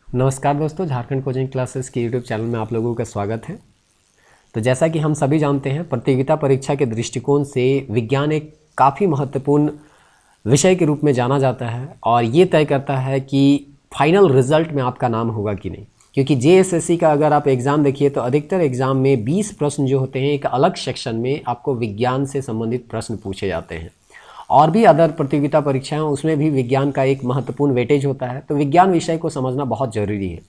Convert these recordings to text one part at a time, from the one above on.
नमस्कार दोस्तों, Jharkhand coaching classes के यूट्यूब चैनल में आप लोगों का स्वागत है। तो जैसा कि हम सभी जानते हैं, प्रतियोगिता परीक्षा के दृष्टिकोण से विज्ञान एक काफ़ी महत्वपूर्ण विषय के रूप में जाना जाता है और ये तय करता है कि फाइनल रिजल्ट में आपका नाम होगा कि नहीं। क्योंकि जेएसएससी का अगर आप एग्ज़ाम देखिए तो अधिकतर एग्ज़ाम में 20 प्रश्न जो होते हैं एक अलग सेक्शन में आपको विज्ञान से संबंधित प्रश्न पूछे जाते हैं। और भी अदर प्रतियोगिता परीक्षाएं उसमें भी विज्ञान का एक महत्वपूर्ण वेटेज होता है। तो विज्ञान विषय को समझना बहुत ज़रूरी है।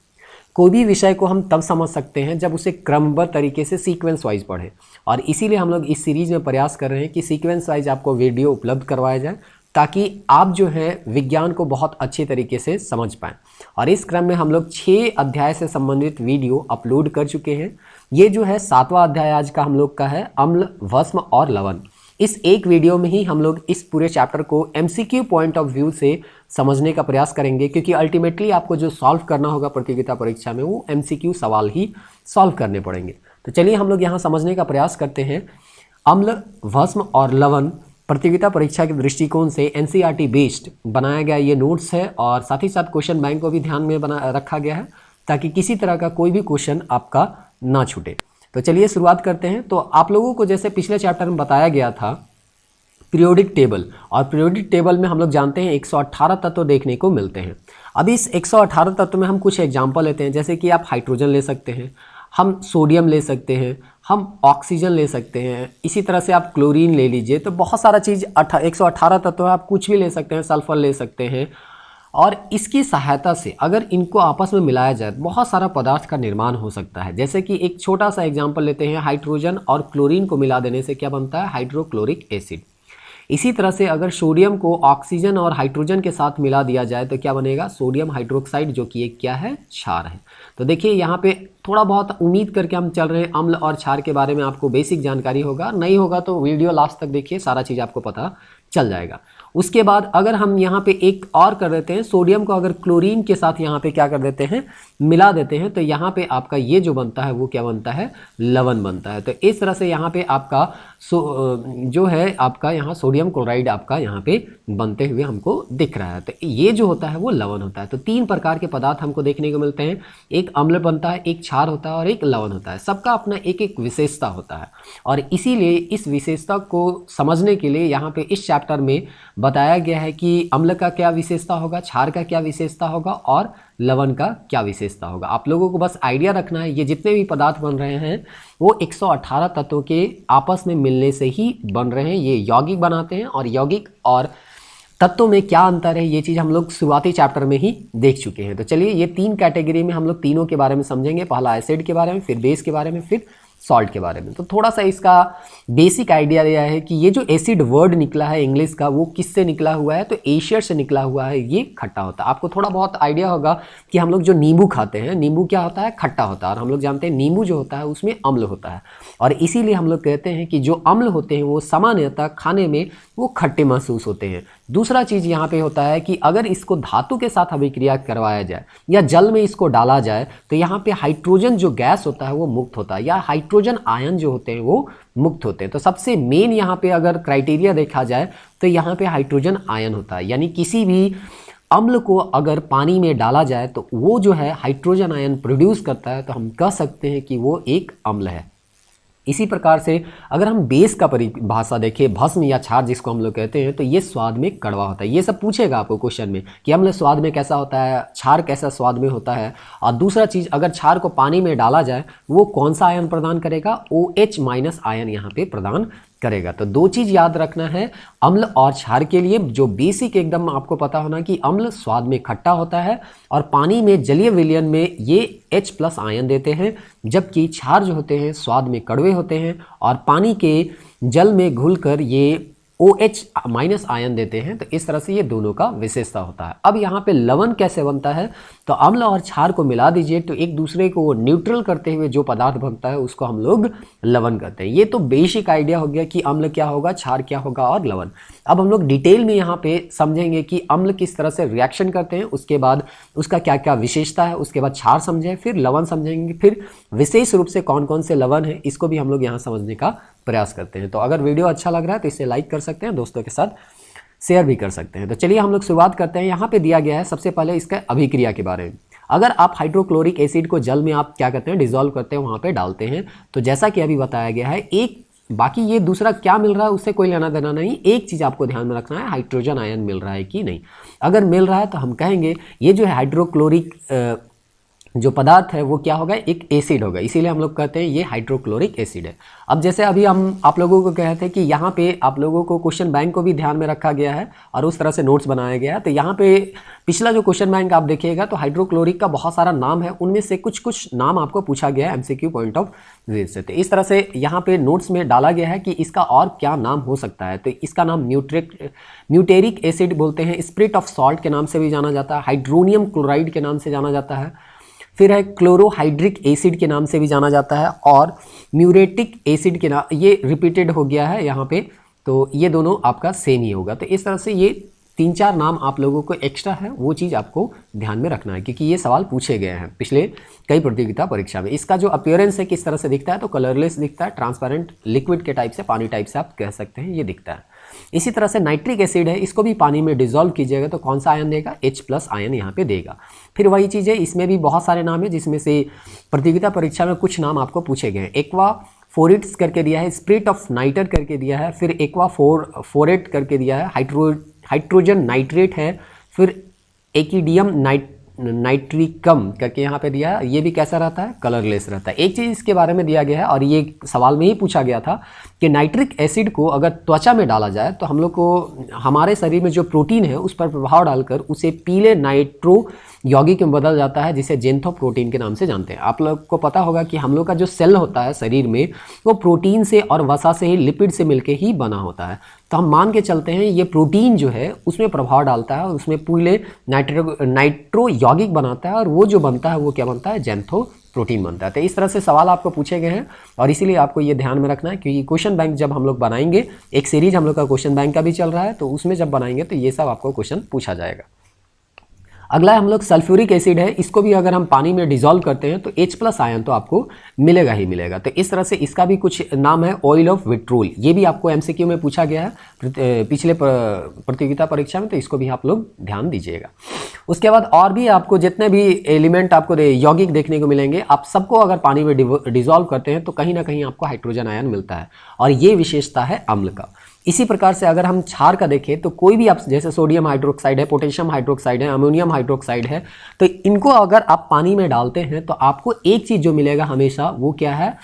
कोई भी विषय को हम तब समझ सकते हैं जब उसे क्रमबद्ध तरीके से सीक्वेंस वाइज पढ़ें, और इसीलिए हम लोग इस सीरीज़ में प्रयास कर रहे हैं कि सीक्वेंस वाइज आपको वीडियो उपलब्ध करवाया जाए ताकि आप जो है विज्ञान को बहुत अच्छे तरीके से समझ पाएँ। और इस क्रम में हम लोग 6 अध्याय से संबंधित वीडियो अपलोड कर चुके हैं। ये जो है 7वां अध्याय आज का हम लोग का है, अम्ल, भस्म और लवण। इस एक वीडियो में ही हम लोग इस पूरे चैप्टर को एमसीक्यू पॉइंट ऑफ व्यू से समझने का प्रयास करेंगे, क्योंकि अल्टीमेटली आपको जो सॉल्व करना होगा प्रतियोगिता परीक्षा में वो एमसीक्यू सवाल ही सॉल्व करने पड़ेंगे। तो चलिए हम लोग यहाँ समझने का प्रयास करते हैं। अम्ल, भस्म और लवण प्रतियोगिता परीक्षा के दृष्टिकोण से एनसीईआरटी बेस्ड बनाया गया ये नोट्स है, और साथ ही साथ क्वेश्चन बैंक को भी ध्यान में रखा गया है ताकि किसी तरह का कोई भी क्वेश्चन आपका ना छूटे। तो चलिए शुरुआत करते हैं। तो आप लोगों को जैसे पिछले चैप्टर में बताया गया था पीरियोडिक टेबल, और पीरियोडिक टेबल में हम लोग जानते हैं 118 तत्व देखने को मिलते हैं। अब इस 118 तत्व में हम कुछ एग्जाम्पल लेते हैं, जैसे कि आप हाइड्रोजन ले सकते हैं, हम सोडियम ले सकते हैं, हम ऑक्सीजन ले सकते हैं, इसी तरह से आप क्लोरीन ले लीजिए। तो बहुत सारा चीज़ 118 तत्व है, आप कुछ भी ले सकते हैं, सल्फर ले सकते हैं। और इसकी सहायता से अगर इनको आपस में मिलाया जाए तो बहुत सारा पदार्थ का निर्माण हो सकता है। जैसे कि एक छोटा सा एग्जांपल लेते हैं, हाइड्रोजन और क्लोरीन को मिला देने से क्या बनता है, हाइड्रोक्लोरिक एसिड। इसी तरह से अगर सोडियम को ऑक्सीजन और हाइड्रोजन के साथ मिला दिया जाए तो क्या बनेगा, सोडियम हाइड्रोक्साइड, जो कि एक क्या है, क्षार है। तो देखिए यहाँ पे थोड़ा बहुत उम्मीद करके हम चल रहे हैं, अम्ल और क्षार के बारे में आपको बेसिक जानकारी होगा, नहीं होगा तो वीडियो लास्ट तक देखिए, सारा चीज़ आपको पता चल जाएगा। उसके बाद अगर हम यहाँ पे एक और कर देते हैं, सोडियम को अगर क्लोरीन के साथ यहाँ पे क्या कर देते हैं, मिला देते हैं, तो यहाँ पे आपका ये जो बनता है वो क्या बनता है, लवण बनता है। तो इस तरह से यहाँ पे आपका जो है आपका यहाँ सोडियम क्लोराइड आपका यहाँ पे बनते हुए हमको दिख रहा है। तो ये जो होता है वो लवण होता है। तो 3 प्रकार के पदार्थ हमको देखने को मिलते हैं, एक अम्ल बनता है, एक क्षार होता है और एक लवण होता है। सबका अपना एक एक विशेषता होता है, और इसीलिए इस विशेषता को समझने के लिए यहाँ पे इस चैप्टर में बताया गया है कि अम्ल का क्या विशेषता होगा, क्षार का क्या विशेषता होगा और लवण का क्या विशेषता होगा। आप लोगों को बस आइडिया रखना है, ये जितने भी पदार्थ बन रहे हैं वो 118 तत्वों के आपस में मिलने से ही बन रहे हैं। ये यौगिक बनाते हैं, और यौगिक और तत्वों में क्या अंतर है ये चीज़ हम लोग शुरुआती चैप्टर में ही देख चुके हैं। तो चलिए ये 3 कैटेगरी में हम लोग तीनों के बारे में समझेंगे, पहला एसिड के बारे में, फिर बेस के बारे में, फिर सॉल्ट के बारे में। तो थोड़ा सा इसका बेसिक आइडिया यह है कि ये जो एसिड वर्ड निकला है इंग्लिश का, वो किससे निकला हुआ है, तो एशियर से निकला हुआ है। ये खट्टा होता है। आपको थोड़ा बहुत आइडिया होगा कि हम लोग जो नींबू खाते हैं, नींबू क्या होता है, खट्टा होता है, और हम लोग जानते हैं नींबू जो होता है उसमें अम्ल होता है। और इसीलिए हम लोग कहते हैं कि जो अम्ल होते हैं वो सामान्यतः खाने में वो खट्टे महसूस होते हैं। दूसरा चीज़ यहाँ पे होता है कि अगर इसको धातु के साथ अभिक्रिया करवाया जाए या जल में इसको डाला जाए तो यहाँ पे हाइड्रोजन जो गैस होता है वो मुक्त होता है, या हाइड्रोजन आयन जो होते हैं वो मुक्त होते हैं। तो सबसे मेन यहाँ पे अगर क्राइटेरिया देखा जाए तो यहाँ पे हाइड्रोजन आयन होता है, यानी किसी भी अम्ल को अगर पानी में डाला जाए तो वो जो है हाइड्रोजन आयन प्रोड्यूस करता है, तो हम कह सकते हैं कि वो एक अम्ल है। इसी प्रकार से अगर हम बेस का परिभाषा देखें, भस्म या क्षार जिसको हम लोग कहते हैं, तो ये स्वाद में कड़वा होता है। ये सब पूछेगा आपको क्वेश्चन में कि अम्ल स्वाद में कैसा होता है, क्षार कैसा स्वाद में होता है। और दूसरा चीज़, अगर क्षार को पानी में डाला जाए वो कौन सा आयन प्रदान करेगा, OH- आयन यहाँ पे प्रदान करेगा। तो 2 चीज़ याद रखना है अम्ल और क्षार के लिए, जो बेसिक एकदम आपको पता होना कि अम्ल स्वाद में खट्टा होता है और पानी में जलीय विलयन में ये H+ आयन देते हैं, जबकि क्षार जो होते हैं स्वाद में कड़वे होते हैं और पानी के जल में घुलकर ये OH- आयन देते हैं। तो इस तरह से ये दोनों का विशेषता होता है। अब यहाँ पे लवण कैसे बनता है, तो अम्ल और क्षार को मिला दीजिए तो एक दूसरे को न्यूट्रल करते हुए जो पदार्थ बनता है उसको हम लोग लवण कहते हैं। ये तो बेसिक आइडिया हो गया कि अम्ल क्या होगा, क्षार क्या होगा और लवण। अब हम लोग डिटेल में यहाँ पे समझेंगे कि अम्ल किस तरह से रिएक्शन करते हैं, उसके बाद उसका क्या क्या विशेषता है, उसके बाद क्षार समझें, फिर लवण समझेंगे, फिर विशेष रूप से कौन कौन से लवण है इसको भी हम लोग यहाँ समझने का प्रयास करते हैं। तो अगर वीडियो अच्छा लग रहा है तो इसे लाइक कर सकते हैं, दोस्तों के साथ शेयर भी कर सकते हैं। तो चलिए हम लोग शुरुआत करते हैं। यहाँ पे दिया गया है सबसे पहले इसका अभिक्रिया के बारे में। अगर आप हाइड्रोक्लोरिक एसिड को जल में आप क्या करते हैं, डिजोल्व करते हैं, वहाँ पे डालते हैं, तो जैसा कि अभी बताया गया है, एक बाकी ये दूसरा क्या मिल रहा है उससे कोई लेना देना नहीं, एक चीज़ आपको ध्यान में रखना है, हाइड्रोजन आयन मिल रहा है कि नहीं। अगर मिल रहा है तो हम कहेंगे ये जो है हाइड्रोक्लोरिक जो पदार्थ है वो क्या होगा, एक एसिड होगा, इसीलिए हम लोग कहते हैं ये हाइड्रोक्लोरिक एसिड है। अब जैसे अभी हम आप लोगों को कहे थे कि यहाँ पे आप लोगों को क्वेश्चन बैंक को भी ध्यान में रखा गया है और उस तरह से नोट्स बनाया गया है। तो यहाँ पे पिछला जो क्वेश्चन बैंक आप देखिएगा तो हाइड्रोक्लोरिक का बहुत सारा नाम है, उनमें से कुछ कुछ नाम आपको पूछा गया है MCQ पॉइंट ऑफ व्यू से। तो इस तरह से यहाँ पे नोट्स में डाला गया है कि इसका और क्या नाम हो सकता है। तो इसका नाम म्यूटेरिक एसिड बोलते हैं, स्पिरिट ऑफ सॉल्ट के नाम से भी जाना जाता है, हाइड्रोनियम क्लोराइड के नाम से जाना जाता है, फिर है क्लोरोहाइड्रिक एसिड के नाम से भी जाना जाता है, और म्यूरेटिक एसिड के नाम, ये रिपीटेड हो गया है यहाँ पे, तो ये दोनों आपका सेम ही होगा। तो इस तरह से ये 3-4 नाम आप लोगों को एक्स्ट्रा है, वो चीज़ आपको ध्यान में रखना है, क्योंकि ये सवाल पूछे गए हैं पिछले कई प्रतियोगिता परीक्षा में। इसका जो अपीयरेंस है किस तरह से दिखता है, तो कलरलेस दिखता है, ट्रांसपेरेंट लिक्विड के टाइप से, पानी टाइप से आप कह सकते हैं, ये दिखता है। इसी तरह से नाइट्रिक एसिड है, इसको भी पानी में डिजोल्व कीजिएगा तो कौन सा आयन देगा, H+ आयन यहाँ पे देगा। फिर वही चीज़ है, इसमें भी बहुत सारे नाम है, जिसमें से प्रतियोगिता परीक्षा में कुछ नाम आपको पूछे गए हैं। एक्वा फोरेट्स करके दिया है, स्पिरिट ऑफ नाइटर करके दिया है, फिर एक्वा फोरेट करके दिया है, हाइड्रोजन नाइट्रेट है, फिर एकिडियम नाइट्रिकम करके यहाँ पे दिया है। ये भी कैसा रहता है, कलरलेस रहता है। एक चीज़ इसके बारे में दिया गया है और ये सवाल में ही पूछा गया था कि नाइट्रिक एसिड को अगर त्वचा में डाला जाए तो हम लोग को हमारे शरीर में जो प्रोटीन है उस पर प्रभाव डालकर उसे पीले नाइट्रो यौगिक में बदल जाता है, जिसे जेंथोप्रोटीन के नाम से जानते हैं। आप लोग को पता होगा कि हम लोग का जो सेल होता है शरीर में वो प्रोटीन से और वसा से ही, लिपिड से मिलके ही बना होता है। तो हम मान के चलते हैं ये प्रोटीन जो है उसमें प्रभाव डालता है और उसमें पीले नाइट्रो यौगिक बनाता है, और वो जो बनता है वो क्या बनता है, जेंथोप्रोटीन बनता है। तो इस तरह से सवाल आपको पूछे गए हैं और इसीलिए आपको ये ध्यान में रखना है, क्योंकि क्वेश्चन बैंक जब हम लोग बनाएंगे, एक सीरीज हम लोग का क्वेश्चन बैंक का भी चल रहा है, तो उसमें जब बनाएंगे तो ये सब आपको क्वेश्चन पूछा जाएगा। अगला हम लोग सल्फ्यूरिक एसिड है, इसको भी अगर हम पानी में डिजोल्व करते हैं तो H+ आयन तो आपको मिलेगा ही मिलेगा। तो इस तरह से इसका भी कुछ नाम है, ऑयल ऑफ विट्रोल, ये भी आपको MCQ में पूछा गया है पिछले प्रतियोगिता परीक्षा में, तो इसको भी आप लोग ध्यान दीजिएगा। उसके बाद और भी आपको जितने भी एलिमेंट आपको यौगिक देखने को मिलेंगे, आप सबको अगर पानी में डिजोल्व करते हैं तो कहीं ना कहीं आपको हाइड्रोजन आयन मिलता है, और ये विशेषता है अम्ल का। इसी प्रकार से अगर हम क्षार का देखें तो कोई भी आप, जैसे सोडियम हाइड्रोक्साइड है, पोटेशियम हाइड्रोक्साइड है, अमोनियम हाइड्रोक्साइड है, तो इनको अगर आप पानी में डालते हैं तो आपको एक चीज़ जो मिलेगा हमेशा, वो क्या है,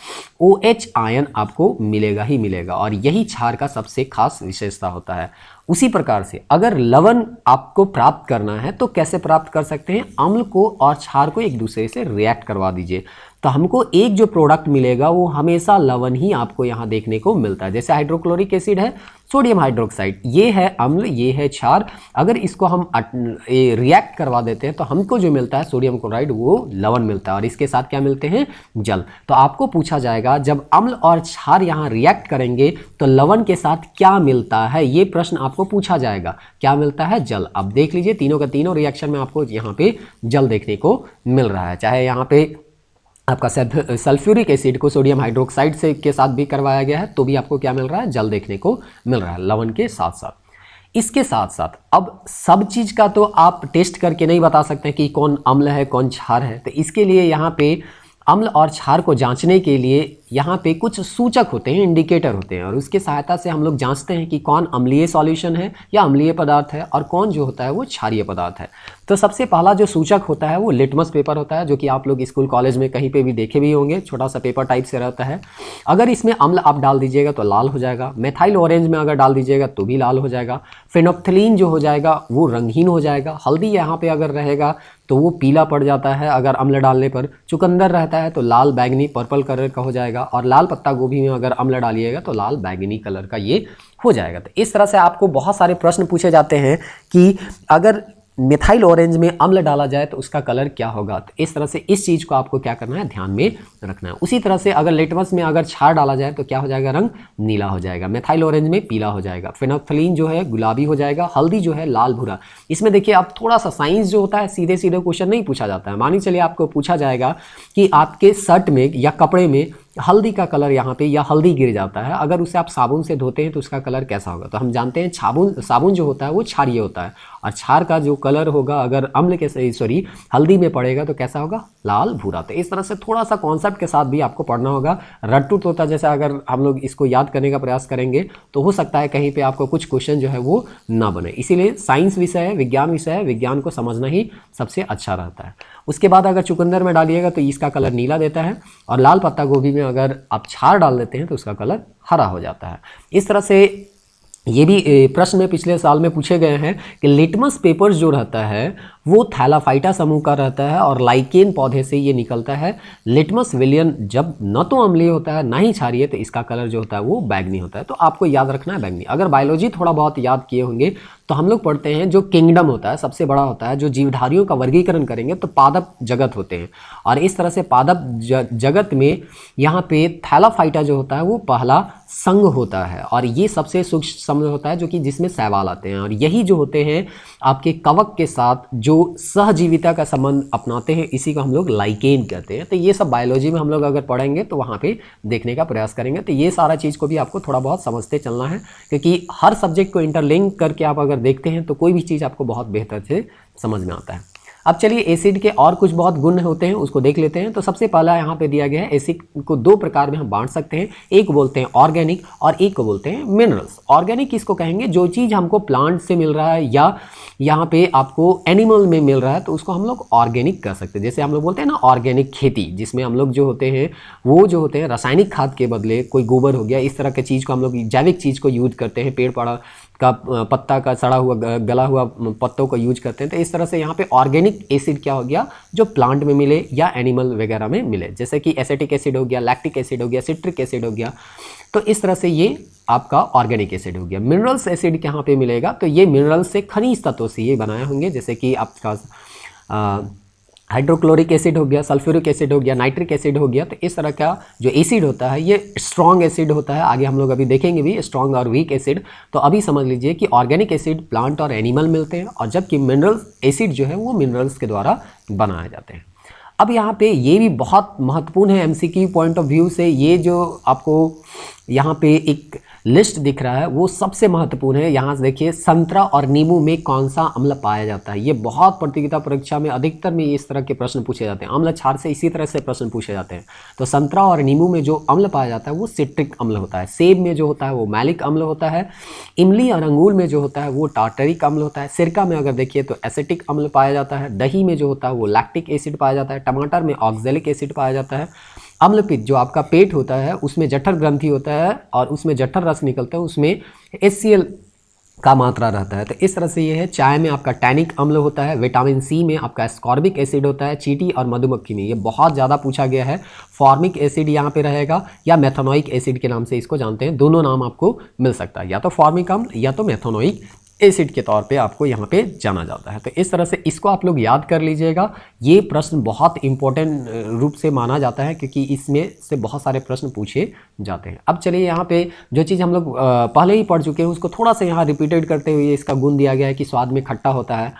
OH आयन आपको मिलेगा ही मिलेगा, और यही क्षार का सबसे खास विशेषता होता है। उसी प्रकार से अगर लवण आपको प्राप्त करना है तो कैसे प्राप्त कर सकते हैं, अम्ल को और क्षार को एक दूसरे से रिएक्ट करवा दीजिए, तो हमको एक जो प्रोडक्ट मिलेगा वो हमेशा लवण ही आपको यहाँ देखने को मिलता है। जैसे हाइड्रोक्लोरिक एसिड है, सोडियम हाइड्रोक्साइड, ये है अम्ल, ये है क्षार, अगर इसको हम रिएक्ट करवा देते हैं तो हमको जो मिलता है सोडियम क्लोराइड, वो लवण मिलता है, और इसके साथ क्या मिलते हैं, जल। तो आपको पूछा जाएगा जब अम्ल और क्षार यहाँ रिएक्ट करेंगे तो लवण के साथ क्या मिलता है, ये प्रश्न आपको पूछा जाएगा। क्या मिलता है, जल। अब देख लीजिए तीनों का तीनों रिएक्शन में आपको यहाँ पे जल देखने को मिल रहा है, चाहे यहाँ पे आपका सल्फ्यूरिक एसिड को सोडियम हाइड्रोक्साइड से के साथ भी करवाया गया है तो भी आपको क्या मिल रहा है, जल देखने को मिल रहा है लवण के साथ साथ। इसके साथ साथ अब सब चीज़ का तो आप टेस्ट करके नहीं बता सकते कि कौन अम्ल है कौन क्षार है, तो इसके लिए यहाँ पे अम्ल और क्षार को जांचने के लिए यहाँ पे कुछ सूचक होते हैं, इंडिकेटर होते हैं, और उसकी सहायता से हम लोग जांचते हैं कि कौन अम्लीय सॉल्यूशन है या अम्लीय पदार्थ है और कौन जो होता है वो क्षारीय पदार्थ है। तो सबसे पहला जो सूचक होता है वो लिटमस पेपर होता है, जो कि आप लोग स्कूल कॉलेज में कहीं पे भी देखे भी होंगे, छोटा सा पेपर टाइप से रहता है। अगर इसमें अम्ल आप डाल दीजिएगा तो लाल हो जाएगा, मेथाइल ऑरेंज में अगर डाल दीजिएगा तो भी लाल हो जाएगा, फेनोफ्थलीन जो हो जाएगा वो रंगहीन हो जाएगा, हल्दी यहाँ पे अगर रहेगा तो वो पीला पड़ जाता है अगर अम्ल डालने पर, चुकंदर रहता है तो लाल बैगनी पर्पल कलर का हो जाएगा, और लाल पत्ता गोभी में अगर अम्ल डालिएगा तो लाल बैगनी कलर का ये हो जाएगा। तो इस तरह से आपको बहुत सारे प्रश्न पूछे जाते हैं कि अगर मिथाइल ऑरेंज में अम्ल डाला जाए तो उसका कलर क्या होगा। तो इस तरह से इस चीज़ को आपको क्या करना है, ध्यान में रखना है। उसी तरह से अगर लिटमस में अगर क्षार डाला जाए तो क्या हो जाएगा, रंग नीला हो जाएगा, मिथाइल ऑरेंज में पीला हो जाएगा, फेनोफ्थलीन जो है गुलाबी हो जाएगा, हल्दी जो है लाल भूरा। इसमें देखिए आप थोड़ा सा साइंस जो होता है सीधे सीधे क्वेश्चन नहीं पूछा जाता है। मानिए चलिए आपको पूछा जाएगा कि आपके शर्ट में या कपड़े में हल्दी का कलर यहाँ पे या हल्दी गिर जाता है, अगर उसे आप साबुन से धोते हैं तो उसका कलर कैसा होगा? तो हम जानते हैं साबुन जो होता है वो क्षारीय होता है, और क्षार का जो कलर होगा अगर अम्ल के सॉरी हल्दी में पड़ेगा तो कैसा होगा? लाल भूरा। तो इस तरह से थोड़ा सा कॉन्सेप्ट के साथ भी आपको पढ़ना होगा। रट्टू तोता जैसा अगर हम लोग इसको याद करने का प्रयास करेंगे तो हो सकता है कहीं पे आपको कुछ क्वेश्चन जो है वो ना बने। इसीलिए साइंस विषय है, विज्ञान विषय है, विज्ञान को समझना ही सबसे अच्छा रहता है। उसके बाद अगर चुकंदर में डालिएगा तो इसका कलर नीला देता है, और लाल पत्ता गोभी में अगर आप क्षार डाल देते हैं तो उसका कलर हरा हो जाता है। इस तरह से ये भी प्रश्न में पिछले साल में पूछे गए हैं कि लिटमस पेपर जो रहता है वो थैलाफाइटा समूह का रहता है और लाइकेन पौधे से ये निकलता है। लिटमस विलियन जब न तो अम्लीय होता है ना ही क्षारीय, तो इसका कलर जो होता है वो बैंगनी होता है। तो आपको याद रखना है बैंगनी। अगर बायोलॉजी थोड़ा बहुत याद किए होंगे तो हम लोग पढ़ते हैं जो किंगडम होता है सबसे बड़ा होता है, जो जीवधारियों का वर्गीकरण करेंगे तो पादप जगत होते हैं, और इस तरह से पादप जगत में यहाँ पे थैलाफाइटा जो होता है वो पहला संघ होता है, और ये सबसे सूक्ष्म संघ होता है जो कि जिसमें शैवाल आते हैं, और यही जो होते हैं आपके कवक के साथ जो सहजीविता का संबंध अपनाते हैं, इसी को हम लोग लाइकेन कहते हैं। तो ये सब बायोलॉजी में हम लोग अगर पढ़ेंगे तो वहाँ पे देखने का प्रयास करेंगे। तो ये सारा चीज़ को भी आपको थोड़ा बहुत समझते चलना है, क्योंकि हर सब्जेक्ट को इंटरलिंक करके आप अगर देखते हैं तो कोई भी चीज़ आपको बहुत बेहतर से समझ में आता है। अब चलिए एसिड के और कुछ बहुत गुण होते हैं उसको देख लेते हैं। तो सबसे पहला यहाँ पे दिया गया है, एसिड को दो प्रकार में हम बांट सकते हैं, एक बोलते हैं ऑर्गेनिक और एक को बोलते हैं मिनरल्स। ऑर्गेनिक किसको कहेंगे? जो चीज़ हमको प्लांट से मिल रहा है या यहाँ पे आपको एनिमल में मिल रहा है तो उसको हम लोग ऑर्गेनिक कह सकते हैं। जैसे हम लोग बोलते हैं ना ऑर्गेनिक खेती, जिसमें हम लोग जो होते हैं वो जो होते हैं रासायनिक खाद के बदले कोई गोबर हो गया, इस तरह के चीज़ को हम लोग जैविक चीज़ को यूज करते हैं, पेड़ पौधा का पत्ता का सड़ा हुआ गला हुआ पत्तों को यूज करते हैं। तो इस तरह से यहाँ पे ऑर्गेनिक एसिड क्या हो गया? जो प्लांट में मिले या एनिमल वगैरह में मिले, जैसे कि एसिटिक एसिड हो गया, लैक्टिक एसिड हो गया, सिट्रिक एसिड हो गया। तो इस तरह से ये आपका ऑर्गेनिक एसिड हो गया। मिनरल्स एसिड कहाँ पे मिलेगा? तो ये मिनरल्स से खनिज तत्वों से ये बनाए होंगे, जैसे कि आपका हाइड्रोक्लोरिक एसिड हो गया, सल्फ्यूरिक एसिड हो गया, नाइट्रिक एसिड हो गया। तो इस तरह का जो एसिड होता है ये स्ट्रॉन्ग एसिड होता है। आगे हम लोग अभी देखेंगे भी स्ट्रॉन्ग और वीक एसिड। तो अभी समझ लीजिए कि ऑर्गेनिक एसिड प्लांट और एनिमल मिलते हैं, और जबकि मिनरल एसिड जो है वो मिनरल्स के द्वारा बनाए जाते हैं। अब यहाँ पे ये भी बहुत महत्वपूर्ण है एमसीक्यू पॉइंट ऑफ व्यू से। ये जो आपको यहाँ पे एक लिस्ट दिख रहा है वो सबसे महत्वपूर्ण है। यहाँ से देखिए, संतरा और नींबू में कौन सा अम्ल पाया जाता है? ये बहुत प्रतियोगिता परीक्षा में अधिकतर में इस तरह के प्रश्न पूछे जाते हैं। अम्ल क्षार से इसी तरह से प्रश्न पूछे जाते हैं। तो संतरा और नींबू में जो अम्ल पाया जाता है वो सिट्रिक अम्ल होता है। सेब में जो होता है वो मैलिक अम्ल होता है। इमली और अंगूर में जो होता है वो टार्टरिक अम्ल होता है। सिरका में अगर देखिए तो एसिटिक अम्ल पाया जाता है। दही में जो होता है वो लैक्टिक एसिड पाया जाता है। टमाटर में ऑक्जेलिक एसिड पाया जाता है। अम्लपित्त जो आपका पेट होता है उसमें जठर ग्रंथि होता है और उसमें जठर रस निकलता है, उसमें HCl का मात्रा रहता है। तो इस तरह से ये है। चाय में आपका टैनिक अम्ल होता है। विटामिन सी में आपका एस्कॉर्बिक एसिड होता है। चींटी और मधुमक्खी में ये बहुत ज़्यादा पूछा गया है। फॉर्मिक एसिड यहाँ पे रहेगा, या मेथनोइक एसिड के नाम से इसको जानते हैं। दोनों नाम आपको मिल सकता है, या तो फॉर्मिक अम्ल या तो मेथनोइक एसिड के तौर पे आपको यहाँ पे जाना जाता है। तो इस तरह से इसको आप लोग याद कर लीजिएगा। ये प्रश्न बहुत इंपॉर्टेंट रूप से माना जाता है, क्योंकि इसमें से बहुत सारे प्रश्न पूछे जाते हैं। अब चलिए यहाँ पे जो चीज़ हम लोग पहले ही पढ़ चुके हैं उसको थोड़ा सा यहाँ रिपीटेड करते हुए इसका गुण दिया गया है कि स्वाद में खट्टा होता है,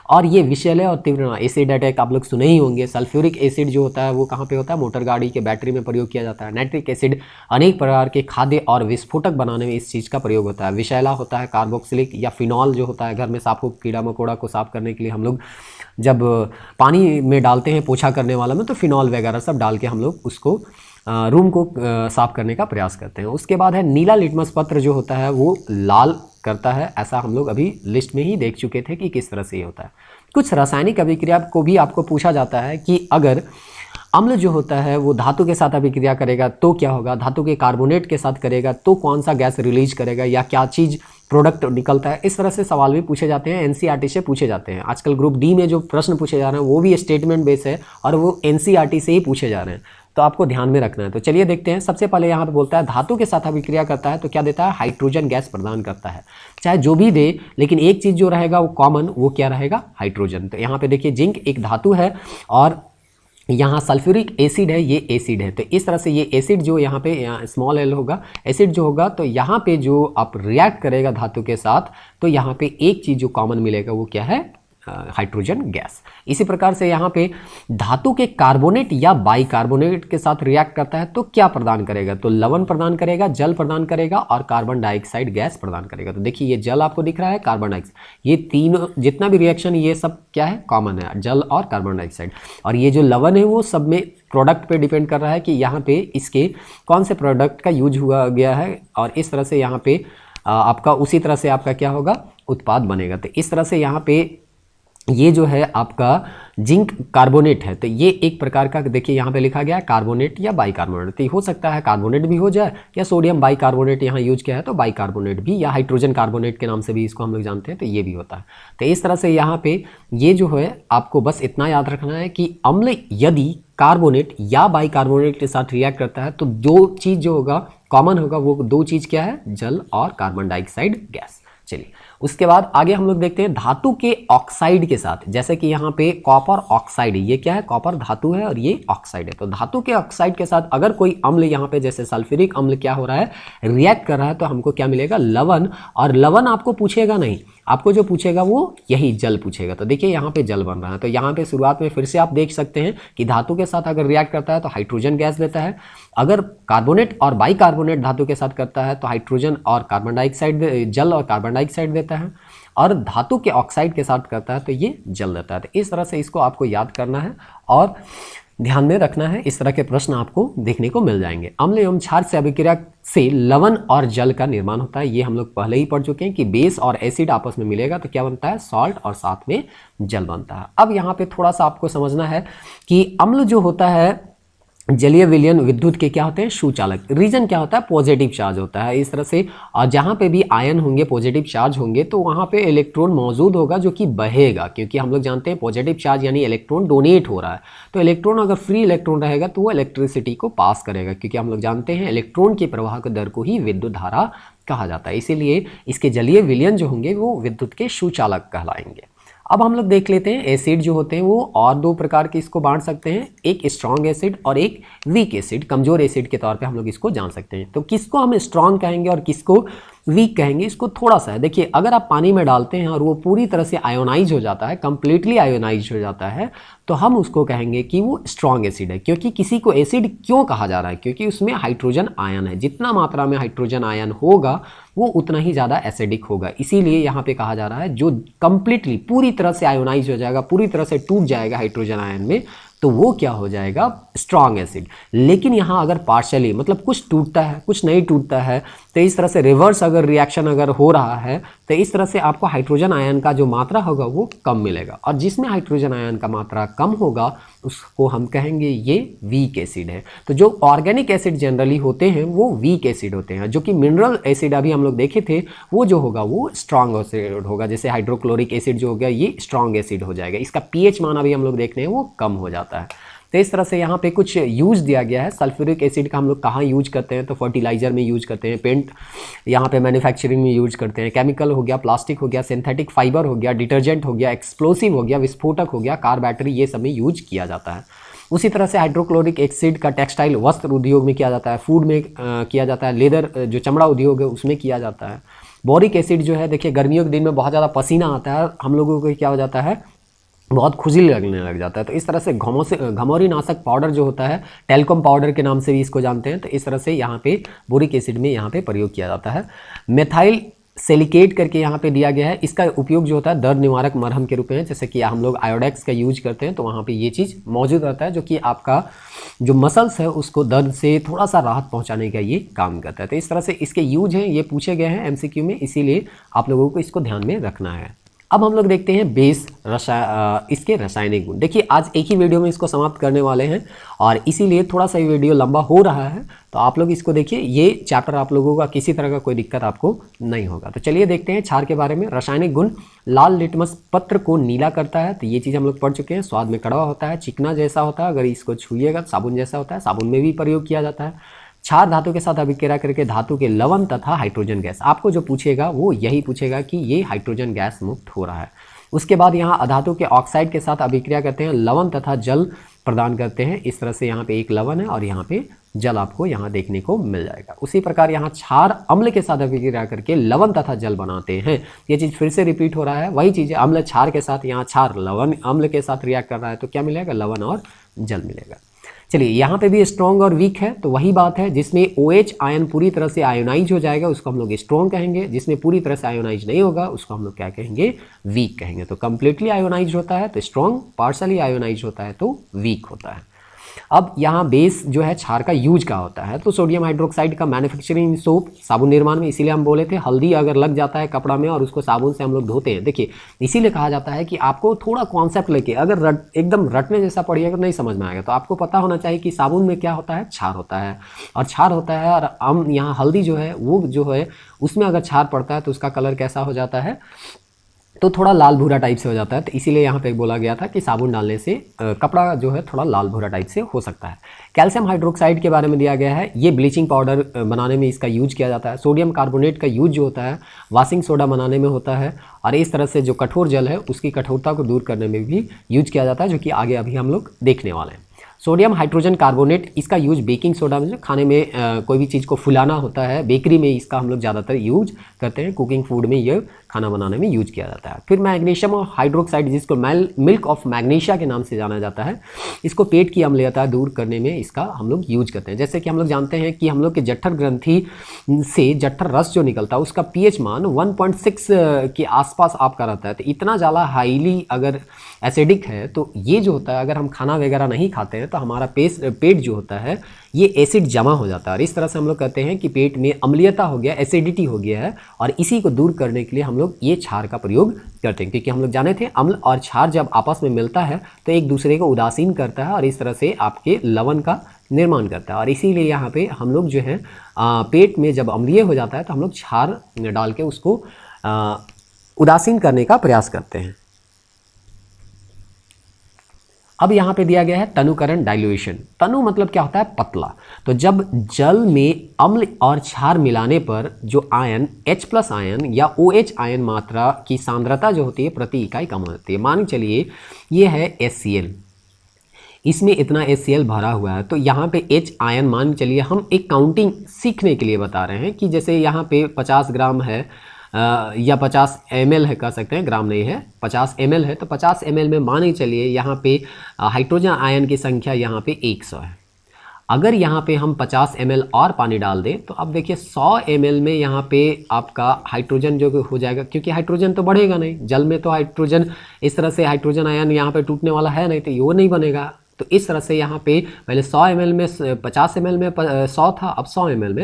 और ये विषैले और तीव्र एसिड अटैक आप लोग सुने ही होंगे। सल्फ्यूरिक एसिड जो होता है वो कहाँ पे होता है? मोटर गाड़ी के बैटरी में प्रयोग किया जाता है। नाइट्रिक एसिड अनेक प्रकार के खाद्य और विस्फोटक बनाने में इस चीज़ का प्रयोग होता है। विषैला होता है कार्बोक्सिलिक या फिनॉल जो होता है, घर में सांपों कीड़ा मकोड़ा को साफ करने के लिए हम लोग जब पानी में डालते हैं पोछा करने वाला में, तो फिनॉल वगैरह सब डाल के हम लोग उसको रूम को साफ करने का प्रयास करते हैं। उसके बाद है नीला लिटमस पत्र जो होता है वो लाल करता है। ऐसा हम लोग अभी लिस्ट में ही देख चुके थे कि किस तरह से ये होता है। कुछ रासायनिक अभिक्रिया को भी आपको पूछा जाता है कि अगर अम्ल जो होता है वो धातु के साथ अभिक्रिया करेगा तो क्या होगा, धातु के कार्बोनेट के साथ करेगा तो कौन सा गैस रिलीज करेगा, या क्या चीज़ प्रोडक्ट निकलता है। इस तरह से सवाल भी पूछे जाते हैं, एनसीईआरटी से पूछे जाते हैं। आजकल ग्रुप डी में जो प्रश्न पूछे जा रहे हैं वो भी स्टेटमेंट बेस है और वो एनसीईआरटी से ही पूछे जा रहे हैं, तो आपको ध्यान में रखना है। तो चलिए देखते हैं। सबसे पहले यहाँ पे बोलता है धातु के साथ अभिक्रिया करता है तो क्या देता है? हाइड्रोजन गैस प्रदान करता है। चाहे जो भी दे, लेकिन एक चीज़ जो रहेगा वो कॉमन, वो क्या रहेगा? हाइड्रोजन। तो यहाँ पे देखिए जिंक एक धातु है और यहाँ सल्फ्यूरिक एसिड है, ये एसिड है। तो इस तरह से ये एसिड जो यहाँ पे स्मॉल एल होगा, एसिड जो होगा, तो यहाँ पे जो आप रिएक्ट करेगा धातु के साथ तो यहाँ पे एक चीज़ जो कॉमन मिलेगा वो क्या है? Hydrogen gas. इसी प्रकार से यहाँ पे धातु के कार्बोनेट या बाइकार्बोनेट के साथ रिएक्ट करता है तो क्या प्रदान करेगा, तो लवण प्रदान करेगा, जल प्रदान करेगा और कार्बन डाइऑक्साइड गैस प्रदान करेगा। तो देखिए ये जल आपको दिख रहा है, कार्बन डाइऑक्साइड, ये तीनों जितना भी रिएक्शन ये सब क्या है, कॉमन है, जल और कार्बन डाइऑक्साइड। और ये जो लवण है वो सब में प्रोडक्ट पे डिपेंड कर रहा है कि यहाँ पे इसके कौन से प्रोडक्ट का यूज हुआ गया है, और इस तरह से यहाँ पे आपका उसी तरह से आपका क्या होगा, उत्पाद बनेगा। तो इस तरह से यहाँ पे ये जो है आपका जिंक कार्बोनेट है, तो ये एक प्रकार का देखिए यहाँ पे लिखा गया है कार्बोनेट या बाइकार्बोनेट। तो हो सकता है कार्बोनेट भी हो जाए या सोडियम बाइकार्बोनेट यहाँ यूज किया है तो बाइकार्बोनेट भी, या हाइड्रोजन कार्बोनेट के नाम से भी इसको हम लोग जानते हैं, तो ये भी होता है। तो इस तरह से यहाँ पे ये जो है आपको बस इतना याद रखना है कि अम्ल यदि कार्बोनेट या बाइकार्बोनेट के साथ रिएक्ट करता है तो दो चीज़ जो होगा कॉमन होगा, वो दो चीज़ क्या है, जल और कार्बन डाइऑक्साइड गैस। चलिए उसके बाद आगे हम लोग देखते हैं धातु के ऑक्साइड के साथ, जैसे कि यहाँ पे कॉपर ऑक्साइड है, ये क्या है, कॉपर धातु है और ये ऑक्साइड है। तो धातु के ऑक्साइड के साथ अगर कोई अम्ल यहाँ पे जैसे सल्फ्यूरिक अम्ल क्या हो रहा है, रिएक्ट कर रहा है, तो हमको क्या मिलेगा, लवण। और लवण आपको पूछेगा नहीं, आपको जो पूछेगा वो यही जल पूछेगा। तो देखिए यहाँ पे जल बन रहा है। तो यहाँ पे शुरुआत में फिर से आप देख सकते हैं कि धातु के साथ अगर रिएक्ट करता है तो हाइड्रोजन गैस देता है, अगर कार्बोनेट और बाइकार्बोनेट धातु के साथ करता है तो हाइड्रोजन और कार्बन डाइऑक्साइड, जल और कार्बन डाइऑक्साइड देता है, और धातु के ऑक्साइड के साथ करता है तो ये जल देता है। तो इस तरह से इसको आपको याद करना है और ध्यान में रखना है, इस तरह के प्रश्न आपको देखने को मिल जाएंगे। अम्ल एवं क्षार से अभिक्रिया से लवण और जल का निर्माण होता है, ये हम लोग पहले ही पढ़ चुके हैं कि बेस और एसिड आपस में मिलेगा तो क्या बनता है, सॉल्ट, और साथ में जल बनता है। अब यहाँ पे थोड़ा सा आपको समझना है कि अम्ल जो होता है जलीय विलयन विद्युत के क्या होते हैं, सुचालक। रीजन क्या होता है, पॉजिटिव चार्ज होता है इस तरह से, और जहाँ पे भी आयन होंगे, पॉजिटिव चार्ज होंगे, तो वहाँ पे इलेक्ट्रॉन मौजूद होगा जो कि बहेगा, क्योंकि हम लोग जानते हैं पॉजिटिव चार्ज यानी इलेक्ट्रॉन डोनेट हो रहा है। तो इलेक्ट्रॉन अगर फ्री इलेक्ट्रॉन रहेगा तो वो इलेक्ट्रिसिटी को पास करेगा, क्योंकि हम लोग जानते हैं इलेक्ट्रॉन के प्रवाह के दर को ही विद्युत धारा कहा जाता है। इसीलिए इसके जलीय विलयन जो होंगे वो विद्युत के सुचालक कहलाएंगे। अब हम लोग देख लेते हैं एसिड जो होते हैं वो और दो प्रकार के इसको बांट सकते हैं, एक स्ट्रॉन्ग एसिड और एक वीक एसिड, कमजोर एसिड के तौर पे हम लोग इसको जान सकते हैं। तो किसको हम स्ट्रॉन्ग कहेंगे और किसको वीक कहेंगे, इसको थोड़ा सा है। देखिए अगर आप पानी में डालते हैं और वो पूरी तरह से आयोनाइज हो जाता है, कंप्लीटली आयोनाइज हो जाता है, तो हम उसको कहेंगे कि वो स्ट्रॉन्ग एसिड है। क्योंकि किसी को एसिड क्यों कहा जा रहा है, क्योंकि उसमें हाइड्रोजन आयन है, जितना मात्रा में हाइड्रोजन आयन होगा वो उतना ही ज़्यादा एसिडिक होगा। इसीलिए यहाँ पे कहा जा रहा है जो कंप्लीटली पूरी तरह से आयोनाइज हो जाएगा, पूरी तरह से टूट जाएगा हाइड्रोजन आयन में, तो वो क्या हो जाएगा, स्ट्रॉन्ग एसिड। लेकिन यहाँ अगर पार्शियली मतलब कुछ टूटता है कुछ नहीं टूटता है, तो इस तरह से रिवर्स अगर रिएक्शन अगर हो रहा है तो इस तरह से आपको हाइड्रोजन आयन का जो मात्रा होगा वो कम मिलेगा, और जिसमें हाइड्रोजन आयन का मात्रा कम होगा उसको हम कहेंगे ये वीक एसिड है। तो जो ऑर्गेनिक एसिड जनरली होते हैं वो वीक एसिड होते हैं, जो कि मिनरल एसिड अभी हम लोग देखे थे वो जो होगा वो स्ट्रॉन्ग एसिड होगा। जैसे हाइड्रोक्लोरिक एसिड जो हो गया ये स्ट्रॉन्ग एसिड हो जाएगा, इसका पीएच मान अभी हम लोग देखने हैं वो कम हो जाता है। तो इस तरह से यहाँ पे कुछ यूज दिया गया है। सल्फ्यूरिक एसिड का हम लोग कहाँ यूज करते हैं, तो फर्टिलाइजर में यूज करते हैं, पेंट यहाँ पे मैन्युफैक्चरिंग में यूज करते हैं, केमिकल हो गया, प्लास्टिक हो गया, सिंथेटिक फाइबर हो गया, डिटर्जेंट हो गया, एक्सप्लोसिव हो गया, विस्फोटक हो गया, कार बैटरी, ये सब में यूज किया जाता है। उसी तरह से हाइड्रोक्लोरिक एसिड का टेक्सटाइल वस्त्र उद्योग में किया जाता है, फूड में किया जाता है, लेदर जो चमड़ा उद्योग है उसमें किया जाता है। बोरिक एसिड जो है देखिए गर्मियों के दिन में बहुत ज़्यादा पसीना आता है, हम लोगों को क्या हो जाता है, बहुत खुजली लगने लग जाता है। तो इस तरह से घमौरी नाशक पाउडर जो होता है, टेल्कोम पाउडर के नाम से भी इसको जानते हैं, तो इस तरह से यहाँ पे बोरिक एसिड में यहाँ पे प्रयोग किया जाता है। मेथाइल सिलिकेट करके यहाँ पे दिया गया है, इसका उपयोग जो होता है दर्द निवारक मरहम के रूप में, जैसे कि हम लोग आयोडेक्स का यूज करते हैं तो वहाँ पे ये चीज़ मौजूद रहता है, जो कि आपका जो मसल्स है उसको दर्द से थोड़ा सा राहत पहुँचाने का ये काम करता है। तो इस तरह से इसके यूज हैं, ये पूछे गए हैं MCQ में, इसीलिए आप लोगों को इसको ध्यान में रखना है। अब हम लोग देखते हैं बेस इसके रासायनिक गुण। देखिए आज एक ही वीडियो में इसको समाप्त करने वाले हैं और इसीलिए थोड़ा सा ये वीडियो लंबा हो रहा है, तो आप लोग इसको देखिए, ये चैप्टर आप लोगों का किसी तरह का कोई दिक्कत आपको नहीं होगा। तो चलिए देखते हैं क्षार के बारे में। रासायनिक गुण, लाल लिटमस पत्र को नीला करता है, तो ये चीज़ हम लोग पढ़ चुके हैं। स्वाद में कड़वा होता है, चिकना जैसा होता है, अगर इसको छुइएगा साबुन जैसा होता है, साबुन में भी प्रयोग किया जाता है। क्षार धातु के साथ अभिक्रिया करके धातु के लवण तथा हाइड्रोजन गैस, आपको जो पूछेगा वो यही पूछेगा कि ये हाइड्रोजन गैस मुक्त हो रहा है। उसके बाद यहाँ अधातु के ऑक्साइड के साथ अभिक्रिया करते हैं, लवण तथा जल प्रदान करते हैं। इस तरह से यहाँ पे एक लवण है और यहाँ पे जल आपको यहाँ देखने को मिल जाएगा। उसी प्रकार यहाँ क्षार अम्ल के साथ अभिक्रिया करके लवण तथा जल बनाते हैं। ये चीज़ फिर से रिपीट हो रहा है, वही चीज़ है, अम्ल क्षार के साथ, यहाँ क्षार लवण अम्ल के साथ रिएक्ट कर रहा है तो क्या मिलेगा, लवण और जल मिलेगा। चलिए यहाँ पे भी स्ट्रॉन्ग और वीक है, तो वही बात है, जिसमें OH आयन पूरी तरह से आयोनाइज हो जाएगा उसको हम लोग स्ट्रॉन्ग कहेंगे, जिसमें पूरी तरह से आयोनाइज नहीं होगा उसको हम लोग क्या कहेंगे, वीक कहेंगे। तो कंप्लीटली आयोनाइज होता है तो स्ट्रॉन्ग, पार्शली आयोनाइज होता है तो वीक होता है। अब यहाँ बेस जो है क्षार का यूज का होता है, तो सोडियम हाइड्रोक्साइड का मैन्युफैक्चरिंग सोप, साबुन निर्माण में, इसीलिए हम बोले थे हल्दी अगर लग जाता है कपड़ा में और उसको साबुन से हम लोग धोते हैं। देखिए इसीलिए कहा जाता है कि आपको थोड़ा कॉन्सेप्ट लेके अगर एकदम रटने जैसा पढ़िएगा नहीं समझ में आएगा, तो आपको पता होना चाहिए कि साबुन में क्या होता है, क्षार होता है, और क्षार होता है, और हम यहाँ हल्दी जो है वो जो है उसमें अगर क्षार पड़ता है तो उसका कलर कैसा हो जाता है, तो थोड़ा लाल भूरा टाइप से हो जाता है। तो इसीलिए यहाँ पे बोला गया था कि साबुन डालने से कपड़ा जो है थोड़ा लाल भूरा टाइप से हो सकता है। कैल्शियम हाइड्रोक्साइड के बारे में दिया गया है, ये ब्लीचिंग पाउडर बनाने में इसका यूज किया जाता है। सोडियम कार्बोनेट का यूज जो होता है वॉशिंग सोडा बनाने में होता है, और इस तरह से जो कठोर जल है उसकी कठोरता को दूर करने में भी यूज किया जाता है, जो कि आगे अभी हम लोग देखने वाले हैं। सोडियम हाइड्रोजन कार्बोनेट, इसका यूज बेकिंग सोडा में, खाने में कोई भी चीज़ को फुलाना होता है, बेकरी में इसका हम लोग ज़्यादातर यूज करते हैं, कुकिंग फूड में ये खाना बनाने में यूज किया जाता है। फिर मैग्नीशियम हाइड्रोक्साइड, जिसको मिल्क ऑफ मैग्नीशिया के नाम से जाना जाता है, इसको पेट की अम्लीयता दूर करने में इसका हम लोग यूज करते हैं। जैसे कि हम लोग जानते हैं कि हम लोग के जठर ग्रंथि से जठर रस जो निकलता है उसका pH मान 1.6 के आसपास आपका रहता है, तो इतना ज़्यादा हाईली अगर एसिडिक है तो ये जो होता है, अगर हम खाना वगैरह नहीं खाते हैं तो हमारा पेट जो होता है ये एसिड जमा हो जाता है, और इस तरह से हम लोग कहते हैं कि पेट में अम्लीयता हो गया, एसिडिटी हो गया है, और इसी को दूर करने के लिए हम लोग ये क्षार का प्रयोग करते हैं। क्योंकि हम लोग जाने थे अम्ल और क्षार जब आपस में मिलता है तो एक दूसरे को उदासीन करता है और इस तरह से आपके लवण का निर्माण करता है, और इसीलिए यहाँ पे हम लोग जो है पेट में जब अम्लीय हो जाता है तो हम लोग क्षार डाल के उसको उदासीन करने का प्रयास करते हैं। अब यहाँ पे दिया गया है तनुकरण डाइल्यूशन। तनु मतलब क्या होता है, पतला। तो जब जल में अम्ल और क्षार मिलाने पर जो आयन H+ आयन या OH आयन मात्रा की सांद्रता जो होती है प्रति इकाई कम होती है। मान चलिए ये है HCl, इसमें इतना HCl भरा हुआ है, तो यहाँ पे H आयन मान चलिए, हम एक काउंटिंग सीखने के लिए बता रहे हैं कि जैसे यहाँ पे 50 ग्राम है या 50 ml है, कह सकते हैं, ग्राम नहीं है, 50 ml है, तो 50 ml में मान ही चलिए यहाँ पे हाइड्रोजन आयन की संख्या यहाँ पे 100 है। अगर यहाँ पे हम 50 ml और पानी डाल दें तो अब देखिए 100 ml में यहाँ पे आपका हाइड्रोजन जो हो जाएगा, क्योंकि हाइड्रोजन तो बढ़ेगा नहीं, जल में तो हाइड्रोजन इस तरह से हाइड्रोजन आयन यहाँ पे टूटने वाला है नहीं, तो ये नहीं बनेगा। तो इस तरह से यहाँ पे पहले 100 ml में 50 ml में 100 था, अब 100 ml में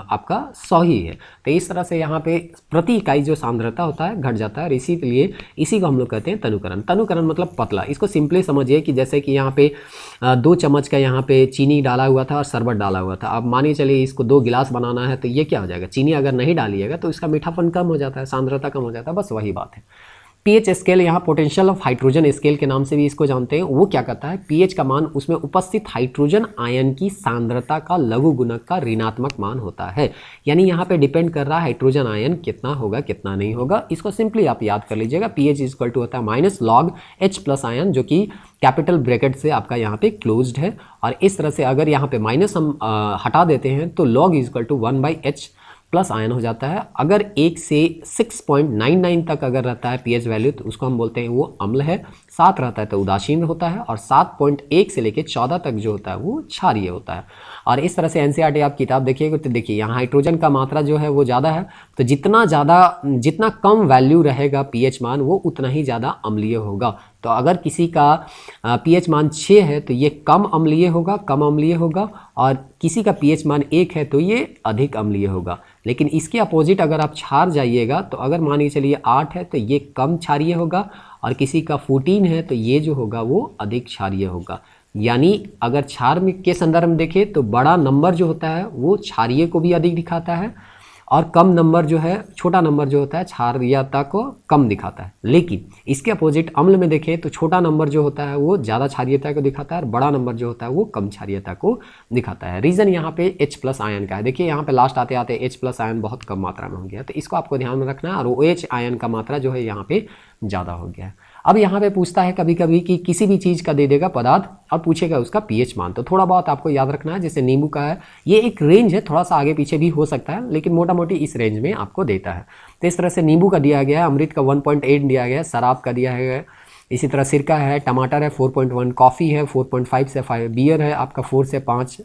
आपका 100 ही है। तो इस तरह से यहाँ पे प्रति इकाई जो सांद्रता होता है घट जाता है, और इसीलिए इसी को हम लोग कहते हैं तनुकरण। तनुकरण मतलब पतला। इसको सिंपली समझिए कि जैसे कि यहाँ पे 2 चम्मच का यहाँ पे चीनी डाला हुआ था और शरबत डाला हुआ था। अब मानिए चलिए इसको 2 गिलास बनाना है, तो ये क्या हो जाएगा, चीनी अगर नहीं डालिएगा तो इसका मीठापन कम हो जाता है, सांद्रता कम हो जाता है, बस वही बात है। पीएच स्केल, यहाँ पोटेंशियल ऑफ हाइड्रोजन स्केल के नाम से भी इसको जानते हैं। वो क्या करता है, पीएच का मान उसमें उपस्थित हाइड्रोजन आयन की सांद्रता का लघु गुणक का ऋणात्मक मान होता है। यानी यहाँ पे डिपेंड कर रहा है हाइड्रोजन आयन कितना होगा कितना नहीं होगा। इसको सिंपली आप याद कर लीजिएगा, पीएच इक्वल टू होता है माइनस लॉग H+ आयन, जो कि कैपिटल ब्रैकेट से आपका यहाँ पे क्लोज्ड है। और इस तरह से अगर यहाँ पे माइनस हम हटा देते हैं तो log equal to 1/H+ ion हो जाता है। अगर 1 से 6.99 तक अगर रहता है पीएच वैल्यू तो उसको हम बोलते हैं वो अम्ल है, 7 रहता है तो उदासीन होता है, और 7.1 से लेकर 14 तक जो होता है वो क्षारीय होता है। और इस तरह से एनसीईआरटी आप किताब देखिएगा तो देखिए यहाँ हाइड्रोजन का मात्रा जो है वो ज़्यादा है, तो जितना कम वैल्यू रहेगा पीएच मान वो उतना ही ज़्यादा अम्लीय होगा। तो अगर किसी का पीएच मान 6 है तो ये कम अम्लीय होगा, और किसी का पीएच मान 1 है तो ये अधिक अम्लीय होगा। लेकिन इसके अपोजिट अगर आप क्षार जाइएगा तो अगर मानिए चलिए 8 है तो ये कम क्षारीय होगा, और किसी का 14 है तो ये जो होगा वो अधिक क्षारीय होगा। यानी अगर क्षार में के संदर्भ में देखें तो बड़ा नंबर जो होता है वो क्षारीय को भी अधिक दिखाता है, और कम नंबर जो है, छोटा नंबर जो होता है क्षारीयता को कम दिखाता है। लेकिन इसके अपोजिट अम्ल में देखें तो छोटा नंबर जो होता है वो ज़्यादा क्षारीयता को दिखाता है, और बड़ा नंबर जो होता है वो कम क्षारीयता को दिखाता है। रीज़न यहाँ पे H+ आयन का है। देखिए यहाँ पे लास्ट आते आते H+ आयन बहुत कम मात्रा में हो गया, तो इसको आपको ध्यान में रखना है, और OH आयन का मात्रा जो है यहाँ पे ज़्यादा हो गया है। अब यहाँ पे पूछता है कभी कभी कि किसी भी चीज़ का दे देगा पदार्थ और पूछेगा उसका पीएच मान। तो थोड़ा बहुत आपको याद रखना है, जैसे नींबू का है, ये एक रेंज है, थोड़ा सा आगे पीछे भी हो सकता है, लेकिन मोटा मोटी इस रेंज में आपको देता है। तो इस तरह से नींबू का दिया गया है, अमृत का 1.8 दिया गया है, शराब का दिया है, इसी तरह सिरका है, टमाटर है 4.1, कॉफ़ी है 4.5 से 5, बियर है आपका 4 से 5,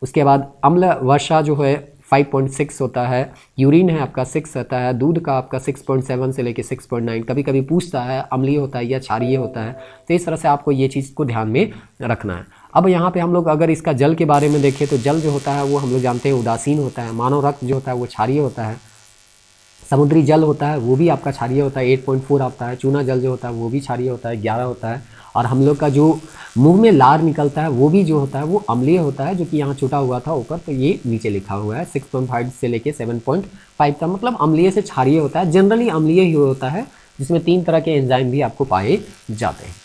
उसके बाद अम्ल वर्षा जो है 5.6 होता है, यूरिन है आपका 6 होता है, दूध का आपका 6.7 से लेके 6.9, कभी कभी पूछता है अम्लीय होता है या क्षारीय होता है। तो इस तरह से आपको ये चीज़ को ध्यान में रखना है। अब यहाँ पे हम लोग अगर इसका जल के बारे में देखें तो जल जो होता है वो हम लोग जानते हैं उदासीन होता है, मानव रक्त जो होता है वो क्षारीय होता है, समुद्री जल होता है वो भी आपका क्षारीय होता है 8.4 आता है, चूना जल जो होता है वो भी क्षारीय होता है 11 होता है, और हम लोग का जो मुंह में लार निकलता है वो भी जो होता है वो अम्लीय होता है, जो कि यहाँ छुटा हुआ था ऊपर, तो ये नीचे लिखा हुआ है 6.5 से लेके 7.5 का मतलब अम्लीय से क्षारीय होता है। जनरली अम्लीय ही होता है, जिसमें 3 तरह के एंजाइम भी आपको पाए जाते हैं।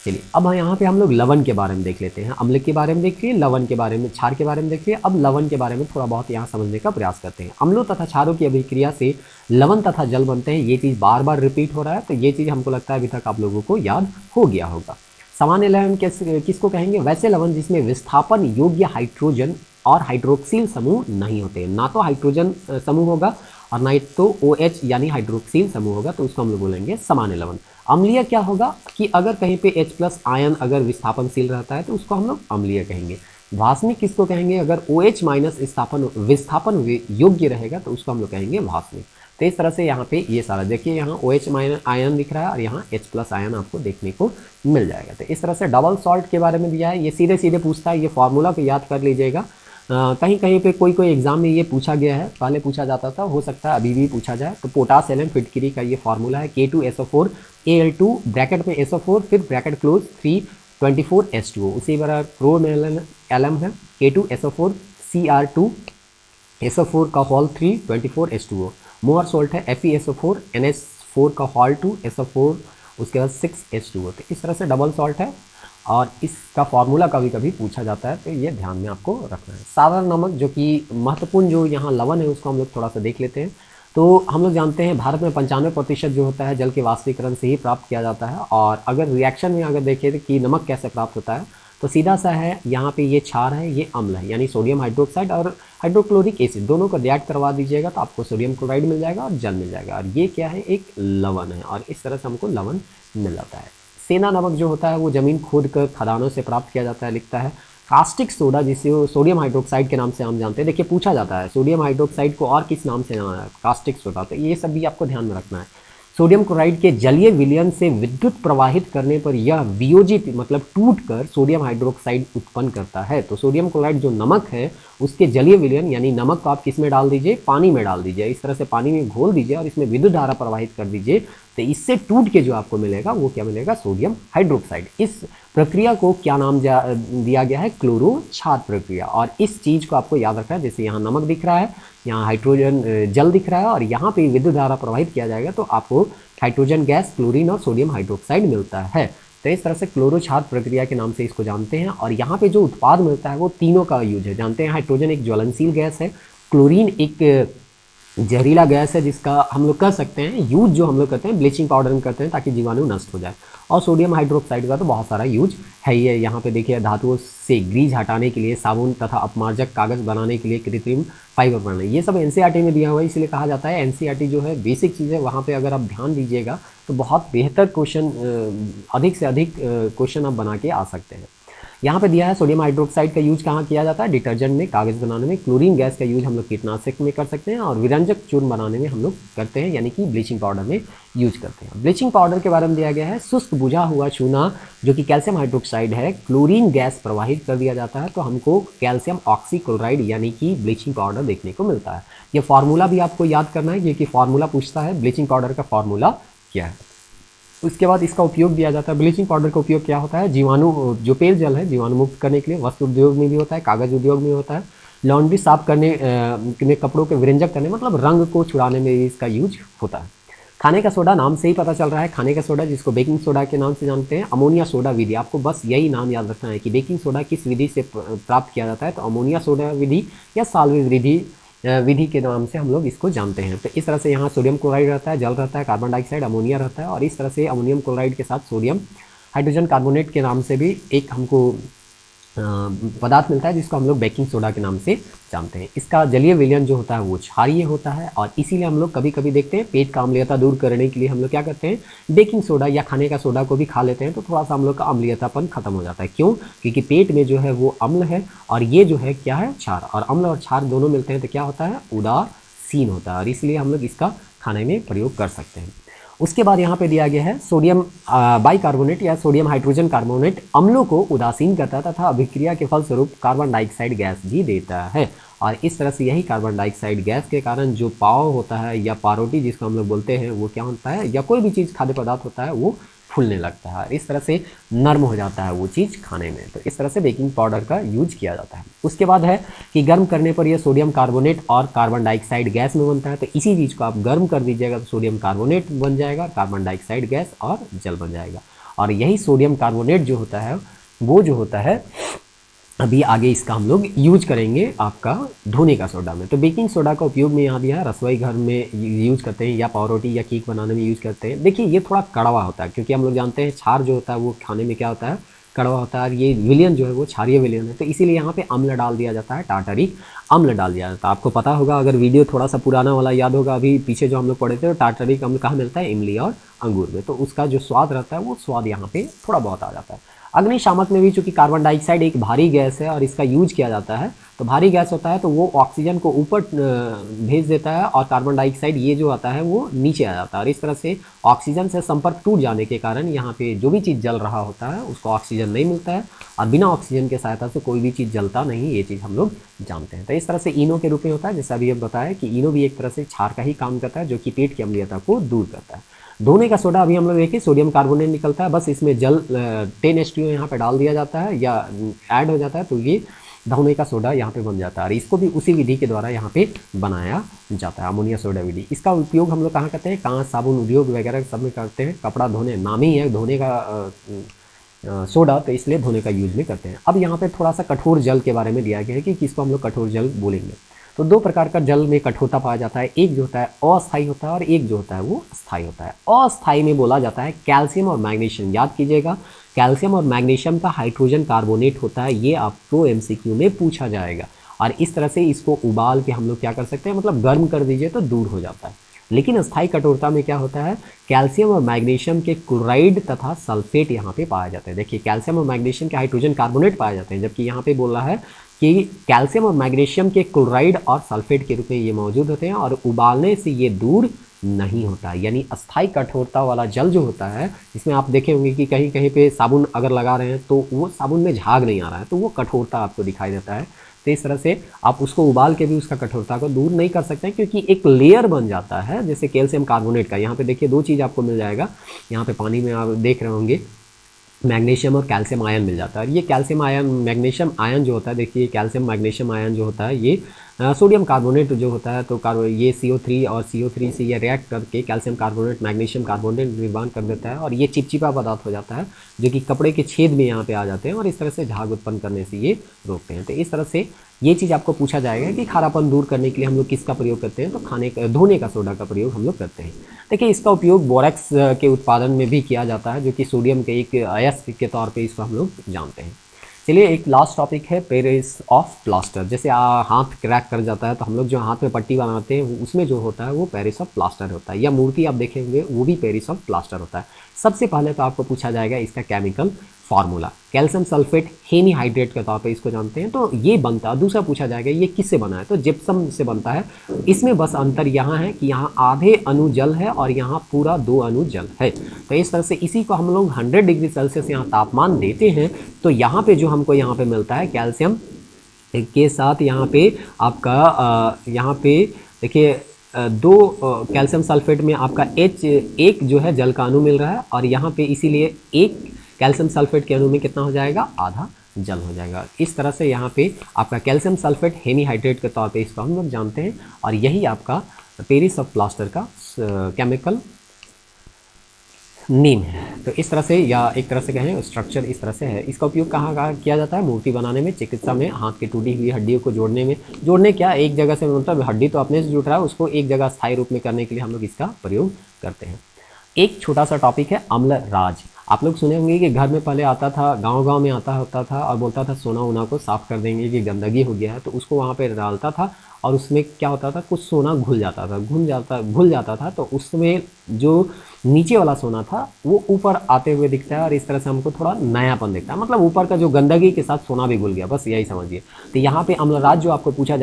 चलिए अब यहाँ पे हम लोग लवण के बारे में देख लेते हैं। अम्ल के बारे में देखिए, लवण के बारे में, क्षार के बारे में देखिए। अब लवण के बारे में थोड़ा बहुत यहाँ समझने का प्रयास करते हैं। अम्लों तथा क्षारों की अभिक्रिया से लवण तथा जल बनते हैं। ये चीज़ बार बार रिपीट हो रहा है, तो ये चीज़ हमको लगता है अभी तक आप लोगों को याद हो गया होगा। सामान्य लवण किसको कहेंगे? वैसे लवण जिसमें विस्थापन योग्य हाइड्रोजन और हाइड्रोक्सिल समूह नहीं होते, ना तो हाइड्रोजन समूह होगा और ना तो OH यानी हाइड्रोक्सिल समूह होगा, तो उसको हम लोग बोलेंगे सामान्य लवण। अम्लीय क्या होगा कि अगर कहीं पे H+ आयन अगर विस्थापनशील रहता है तो उसको हम लोग अम्लीय कहेंगे। वाष्णिक किसको कहेंगे? अगर OH- विस्थापन योग्य रहेगा तो उसको हम लोग कहेंगे वाष्णिक। तो इस तरह से यहाँ पे ये सारा देखिए, यहाँ OH- आयन दिख रहा है और यहाँ H+ आयन आपको देखने को मिल जाएगा। तो इस तरह से डबल सॉल्ट के बारे में दिया है, ये सीधे सीधे पूछता है, ये फॉर्मूला को याद कर लीजिएगा। कहीं कहीं पे कोई एग्जाम में ये पूछा गया है, पहले पूछा जाता था, हो सकता है अभी भी पूछा जाए। तो पोटास एलम फिटकिरी का ये फार्मूला है K2SO4 Al2 ब्रैकेट में SO4 फिर ब्रैकेट क्लोज 324H2O। उसी तरह क्रोम एलम है K2SO4 Cr2 SO4 का होल 3 24H2O। मोअर सोल्ट है FeSO4 NH4 का होल 2 SO4 उसके बाद 6H2O। तो इस तरह से डबल सॉल्ट है और इसका फार्मूला कभी कभी पूछा जाता है, तो ये ध्यान में आपको रखना है। साधारण नमक जो कि महत्वपूर्ण जो यहाँ लवण है उसको हम लोग थोड़ा सा देख लेते हैं। तो हम लोग जानते हैं भारत में 95% जो होता है जल के वाष्पीकरण से ही प्राप्त किया जाता है। और अगर रिएक्शन में अगर देखें कि नमक कैसे प्राप्त होता है तो सीधा सा है, यहाँ पे ये क्षार है, ये अम्ल है, यानी सोडियम हाइड्रोक्साइड और हाइड्रोक्लोरिक एसिड दोनों को रिएक्ट करवा दीजिएगा तो आपको सोडियम क्लोराइड मिल जाएगा और जल मिल जाएगा। और ये क्या है? एक लवण है, और इस तरह से हमको लवण मिल जाता है। सेना नमक जो होता है वो जमीन खोद कर खदानों से प्राप्त किया जाता है, लिखता है। कास्टिक सोडा जिसे सोडियम हाइड्रोक्साइड के नाम से हम जानते हैं, देखिए पूछा जाता है सोडियम हाइड्रोक्साइड को और किस नाम से जाना है? Caustic soda. तो ये सब भी आपको ध्यान में रखना है। सोडियम क्लोराइड के जलीय विलयन से विद्युत प्रवाहित करने पर यह वियोजित मतलब टूटकर सोडियम हाइड्रोक्साइड उत्पन्न करता है। तो सोडियम क्लोराइड जो नमक है उसके जलीय विलयन यानी नमक को आप किस में डाल दीजिए? पानी में डाल दीजिए। इस तरह से पानी में घोल दीजिए और इसमें विद्युत धारा प्रवाहित कर दीजिए, तो इससे टूट के जो आपको मिलेगा वो क्या मिलेगा? Sodium hydroxide. इस प्रक्रिया को क्या नाम दिया गया है? क्लोरो क्षार प्रक्रिया। और इस चीज़ को आपको याद रखना है, जैसे यहाँ नमक दिख रहा है, यहाँ हाइड्रोजन जल दिख रहा है और यहाँ पे विद्युत धारा प्रवाहित किया जाएगा तो आपको हाइड्रोजन गैस, क्लोरीन और सोडियम हाइड्रोक्साइड मिलता है। तो इस तरह से क्लोरो क्षार प्रक्रिया के नाम से इसको जानते हैं। और यहाँ पे जो उत्पाद मिलता है वो तीनों का यूज है। जानते हैं हाइड्रोजन एक ज्वलनशील गैस है, क्लोरीन एक जहरीला गैस है जिसका हम लोग कर सकते हैं यूज, जो हम लोग करते हैं ब्लीचिंग पाउडर में करते हैं ताकि जीवाणु नष्ट हो जाए। और सोडियम हाइड्रोक्साइड का तो बहुत सारा यूज है ही है। यहाँ पे देखिए धातुओं से ग्रीज हटाने के लिए, साबुन तथा अपमार्जक कागज बनाने के लिए, कृत्रिम फाइबर बनाने, ये सब NCERT में दिया हुआ है। इसलिए कहा जाता है NCERT जो है बेसिक चीज़ है, वहाँ पे अगर आप ध्यान दीजिएगा तो बहुत बेहतर क्वेश्चन, अधिक से अधिक क्वेश्चन आप बना के आ सकते हैं। यहाँ पे दिया है सोडियम हाइड्रोक्साइड का यूज कहाँ किया जाता है? डिटर्जेंट में, कागज बनाने में। क्लोरीन गैस का यूज हम लोग कीटनाशक में कर सकते हैं और विरंजक चूर्ण बनाने में हम लोग करते हैं, यानी कि ब्लीचिंग पाउडर में यूज करते हैं। ब्लीचिंग पाउडर के बारे में दिया गया है शुष्क बुझा हुआ चूना जो कि कैल्शियम हाइड्रोक्साइड है, क्लोरीन गैस प्रवाहित कर दिया जाता है तो हमको कैल्शियम ऑक्सीक्लोराइड यानी कि ब्लीचिंग पाउडर देखने को मिलता है। ये फार्मूला भी आपको याद करना है, क्योंकि फार्मूला पूछता है ब्लीचिंग पाउडर का फार्मूला क्या है। उसके बाद इसका उपयोग दिया जाता है। ब्लीचिंग पाउडर का उपयोग क्या होता है? जीवाणु, जो पेयजल है जीवाणु मुक्त करने के लिए, वस्त्र उद्योग में भी होता है, कागज उद्योग में होता है, लॉन्ड्री साफ करने में, कपड़ों के विरंजक करने मतलब रंग को छुड़ाने में इसका यूज होता है। खाने का सोडा, नाम से ही पता चल रहा है खाने का सोडा, जिसको बेकिंग सोडा के नाम से जानते हैं। अमोनिया सोडा विधि, आपको बस यही नाम याद रखना है कि बेकिंग सोडा किस विधि से प्राप्त किया जाता है। तो अमोनिया सोडा विधि या साल्वेज विधि विधि के नाम से हम लोग इसको जानते हैं। तो इस तरह से यहाँ सोडियम क्लोराइड रहता है, जल रहता है, कार्बन डाइऑक्साइड, अमोनिया रहता है, और इस तरह से अमोनियम क्लोराइड के साथ सोडियम हाइड्रोजन कार्बोनेट के नाम से भी एक हमको पदार्थ मिलता है जिसको हम लोग बेकिंग सोडा के नाम से जानते हैं। इसका जलीय विलयन जो होता है वो क्षारीय होता है, और इसीलिए हम लोग कभी कभी देखते हैं पेट का अम्लीयता दूर करने के लिए हम लोग क्या करते हैं, बेकिंग सोडा या खाने का सोडा को भी खा लेते हैं, तो थोड़ा सा हम लोग का अम्लीयतापन खत्म हो जाता है। क्यों? क्योंकि पेट में जो है वो अम्ल है और ये जो है क्या है, क्षार, और अम्ल और क्षार दोनों मिलते हैं तो क्या होता है, उदासीन होता है, और इसलिए हम लोग इसका खाने में प्रयोग कर सकते हैं। उसके बाद यहाँ पे दिया गया है सोडियम बाइकार्बोनेट या सोडियम हाइड्रोजन कार्बोनेट अम्लों को उदासीन करता है तथा अभिक्रिया के फलस्वरूप कार्बन डाइऑक्साइड गैस भी देता है, और इस तरह से यही कार्बन डाइऑक्साइड गैस के कारण जो पाव होता है या पारोटी जिसको हम लोग बोलते हैं वो क्या होता है, या कोई भी चीज़ खाद्य पदार्थ होता है वो फूलने लगता है, इस तरह से नर्म हो जाता है वो चीज़ खाने में। तो इस तरह से बेकिंग पाउडर का यूज किया जाता है। उसके बाद है कि गर्म करने पर यह सोडियम कार्बोनेट और कार्बन डाइऑक्साइड गैस में बनता है। तो इसी चीज़ को आप गर्म कर दीजिएगा तो सोडियम कार्बोनेट बन जाएगा, कार्बन डाइऑक्साइड गैस और जल बन जाएगा। और यही सोडियम कार्बोनेट जो होता है वो जो होता है अभी आगे इसका हम लोग यूज करेंगे आपका धोने का सोडा में। तो बेकिंग सोडा का उपयोग में यहाँ दिया है, रसोई घर में यूज करते हैं या पावरोटी या केक बनाने में यूज करते हैं। देखिए ये थोड़ा कड़वा होता है क्योंकि हम लोग जानते हैं क्षार जो होता है वो खाने में क्या होता है, कड़वा होता है, और ये विलयन जो है वो क्षारीय विलयन है, तो इसीलिए यहाँ पे अम्ल डाल दिया जाता है, टार्टरिक अम्ल डाल दिया जाता है। आपको पता होगा, अगर वीडियो थोड़ा सा पुराना वाला याद होगा, अभी पीछे जो हम लोग पढ़े थे, तो टार्टरिक अम्ल कहाँ मिलता है, इमली और अंगूर में, तो उसका जो स्वाद रहता है वो स्वाद यहाँ पे थोड़ा बहुत आ जाता है। अग्निशामक में भी चूंकि कार्बन डाइऑक्साइड एक भारी गैस है और इसका यूज किया जाता है, तो भारी गैस होता है तो वो ऑक्सीजन को ऊपर भेज देता है और कार्बन डाइऑक्साइड ये जो आता है वो नीचे आ जाता है, और इस तरह से ऑक्सीजन से संपर्क टूट जाने के कारण यहाँ पे जो भी चीज़ जल रहा होता है उसको ऑक्सीजन नहीं मिलता है, और बिना ऑक्सीजन के सहायता से कोई भी चीज़ जलता नहीं, ये चीज़ हम लोग जानते हैं। तो इस तरह से इनो के रूप में होता है, जैसा अभी हम बताया कि इनो भी एक तरह से क्षार का ही काम करता है जो कि पेट की अम्लीयता को दूर करता है। धोने का सोडा अभी हम लोग देखिए सोडियम कार्बोनेट निकलता है, बस इसमें जल 10H2O यहाँ पे डाल दिया जाता है या ऐड हो जाता है, तो ये धोने का सोडा यहाँ पे बन जाता है, और इसको भी उसी विधि के द्वारा यहाँ पे बनाया जाता है, अमोनिया सोडा विधि। इसका उपयोग हम लोग कहाँ करते हैं, कांच साबुन उद्योग वगैरह सब में करते हैं, कपड़ा धोने, नाम ही है धोने का सोडा, तो इसलिए धोने का यूज में करते हैं। अब यहाँ पे थोड़ा सा कठोर जल के बारे में दिया गया है कि किसको हम लोग कठोर जल बोलेंगे। तो दो प्रकार का जल में कठोरता पाया जाता है, एक जो होता है अस्थायी होता है और एक जो होता है वो स्थायी होता है। अस्थायी में बोला जाता है कैल्शियम और मैग्नीशियम, याद कीजिएगा कैल्शियम और मैग्नीशियम का हाइड्रोजन कार्बोनेट होता है, ये आपको MCQ में पूछा जाएगा, और इस तरह से इसको उबाल के हम लोग क्या कर सकते हैं, मतलब गर्म कर दीजिए तो दूर हो जाता है। लेकिन स्थायी कठोरता में क्या होता है, कैल्शियम और मैग्नीशियम के क्लोराइड तथा सल्फेट यहाँ पे पाया जाता है। देखिए कैल्शियम और मैग्नीशियम के हाइड्रोजन कार्बोनेट पाए जाते हैं, जबकि यहाँ पे बोल रहा है कि कैल्शियम और मैग्नीशियम के क्लोराइड और सल्फेट के रूप में ये मौजूद होते हैं, और उबालने से ये दूर नहीं होता। यानी अस्थायी कठोरता वाला जल जो होता है, इसमें आप देखे होंगे कि कहीं कहीं पे साबुन अगर लगा रहे हैं तो वो साबुन में झाग नहीं आ रहा है, तो वो कठोरता आपको दिखाई देता है। तो इस तरह से आप उसको उबाल के भी उसका कठोरता को दूर नहीं कर सकते, क्योंकि एक लेयर बन जाता है जैसे कैल्शियम कार्बोनेट का। यहाँ पे देखिए दो चीज़ आपको मिल जाएगा, यहाँ पे पानी में आप देख रहे होंगे मैग्नीशियम और कैल्शियम आयन मिल जाता है। ये कैल्शियम आयन मैग्नीशियम आयन जो होता है, देखिए कैल्शियम मैग्नीशियम आयन जो होता है ये सोडियम कार्बोनेट जो होता है, तो ये CO3 और CO3 से ये रिएक्ट करके कैल्शियम कार्बोनेट मैग्नीशियम कार्बोनेट निर्माण कर देता है, और ये चिपचिपा पदार्थ हो जाता है जो कि कपड़े के छेद में यहाँ पे आ जाते हैं, और इस तरह से झाग उत्पन्न करने से ये रोकते हैं। तो इस तरह से ये चीज़ आपको पूछा जाएगा कि खारापन दूर करने के लिए हम लोग किसका प्रयोग करते हैं, तो धोने का सोडा का प्रयोग हम लोग करते हैं। देखिए इसका उपयोग बोरेक्स के उत्पादन में भी किया जाता है, जो कि सोडियम के एक अयस्क के तौर पे इसको हम लोग जानते हैं। चलिए एक लास्ट टॉपिक है पेरिस ऑफ प्लास्टर। जैसे हाथ क्रैक कर जाता है तो हम लोग जो हाथ में पट्टी बनाते हैं उसमें जो होता है वो पेरिस ऑफ प्लास्टर होता है, या मूर्ति आप देखेंगे वो भी पेरिस ऑफ प्लास्टर होता है। सबसे पहले तो आपको पूछा जाएगा इसका chemical formula, calcium sulphate hemihydrate के तौर पे इसको जानते हैं, तो ये बनता है। दूसरा पूछा जाएगा ये किससे बना है, तो जिप्सम से बनता है। इसमें बस अंतर यहाँ है कि यहाँ आधे अणु जल है और यहाँ पूरा 2 अणु जल है। तो इस तरह से इसी को हम लोग 100 डिग्री सेल्सियस यहाँ तापमान देते हैं, तो यहाँ पे जो हमको यहाँ पे मिलता है कैल्शियम के साथ यहाँ पे आपका यहाँ पे देखिए 2 कैल्शियम सल्फेट में आपका H1 जो है जल का अणु मिल रहा है, और यहाँ पे इसीलिए 1 कैल्शियम सल्फेट के अणु में कितना हो जाएगा, आधा जल हो जाएगा। इस तरह से यहाँ पे आपका कैल्शियम सल्फेट हेमीहाइड्रेट के तौर पे इसको हम लोग जानते हैं, और यही आपका पेरिस ऑफ प्लास्टर का केमिकल नीम है। तो इस तरह से, या एक तरह से कहें स्ट्रक्चर इस तरह से है। इसका उपयोग कहाँ कहाँ किया जाता है? मूर्ति बनाने में, चिकित्सा में, हाथ की टूटी हुई हड्डियों को जोड़ने में। जोड़ने क्या, एक जगह से, मतलब हड्डी तो अपने से जुड़ रहा है, उसको एक जगह स्थायी रूप में करने के लिए हम लोग इसका प्रयोग करते हैं। एक छोटा सा टॉपिक है अम्ल राज। आप लोग सुने होंगे कि घर में पहले आता था, गांव-गांव में आता होता था और बोलता था सोना वोना को साफ़ कर देंगे कि गंदगी हो गया है, तो उसको वहाँ पे डालता था और उसमें क्या होता था, कुछ सोना घुल जाता था। तो उसमें जो नीचे वाला सोना था वो ऊपर आते हुए दिखता है और इस तरह से हमको थोड़ा नयापन दिखता है, मतलब ऊपर का जो गंदगी के साथ सोना भी घुल गया, बस यही समझिए। तो यहाँ पे अम्लराज जो आपको पूछा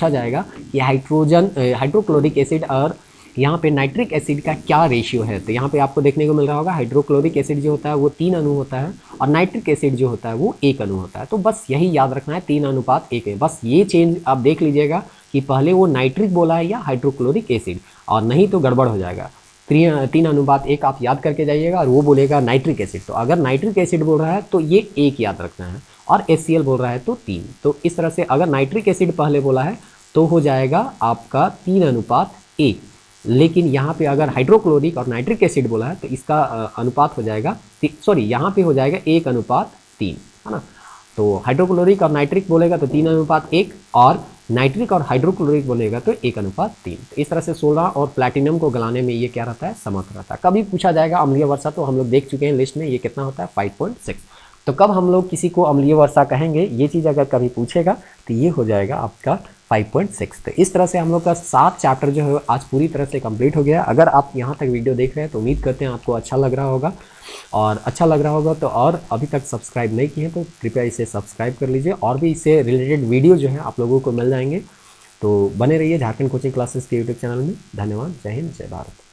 जाएगा कि हाइड्रोक्लोरिक एसिड और यहाँ पे नाइट्रिक एसिड का क्या रेशियो है। तो यहाँ पे आपको देखने को मिल रहा होगा, हाइड्रोक्लोरिक एसिड जो होता है वो 3 अणु होता है और नाइट्रिक एसिड जो होता है वो 1 अणु होता है। तो बस यही याद रखना है, 3:1 है। बस ये चेंज आप देख लीजिएगा कि पहले वो नाइट्रिक बोला है या हाइड्रोक्लोरिक एसिड, और नहीं तो गड़बड़ हो जाएगा। 3:1 आप याद करके जाइएगा और वो बोलेगा नाइट्रिक एसिड। तो अगर नाइट्रिक एसिड बोल रहा है तो ये 1 याद रखना है, और HCl बोल रहा है तो 3। तो इस तरह से अगर नाइट्रिक एसिड पहले बोला है तो हो जाएगा आपका 3:1। लेकिन यहाँ पे अगर हाइड्रोक्लोरिक और नाइट्रिक एसिड बोला है तो इसका अनुपात हो जाएगा, सॉरी यहाँ पे हो जाएगा 1:3, है ना। तो हाइड्रोक्लोरिक और नाइट्रिक बोलेगा तो 3:1, और नाइट्रिक और हाइड्रोक्लोरिक बोलेगा तो 1:3। तो इस तरह से सोना और प्लैटिनम को गलाने में ये क्या रहता है, समर्थ रहता है। कभी पूछा जाएगा अम्लीय वर्षा, तो हम लोग देख चुके हैं लिस्ट में, ये कितना होता है 5.6। तो कब हम लोग किसी को अम्लीय वर्षा कहेंगे, ये चीज़ अगर कभी पूछेगा तो ये हो जाएगा आपका 5.6। तो इस तरह से हम लोग का 7 चैप्टर जो है आज पूरी तरह से कंप्लीट हो गया। अगर आप यहाँ तक वीडियो देख रहे हैं तो उम्मीद करते हैं आपको अच्छा लग रहा होगा, और अच्छा लग रहा होगा तो, और अभी तक सब्सक्राइब नहीं किए हैं तो कृपया इसे सब्सक्राइब कर लीजिए, और भी इससे रिलेटेड वीडियो जो है आप लोगों को मिल जाएंगे। तो बने रहिए झारखंड कोचिंग क्लासेस के यूट्यूब चैनल में। धन्यवाद। जय हिंद, जय भारत।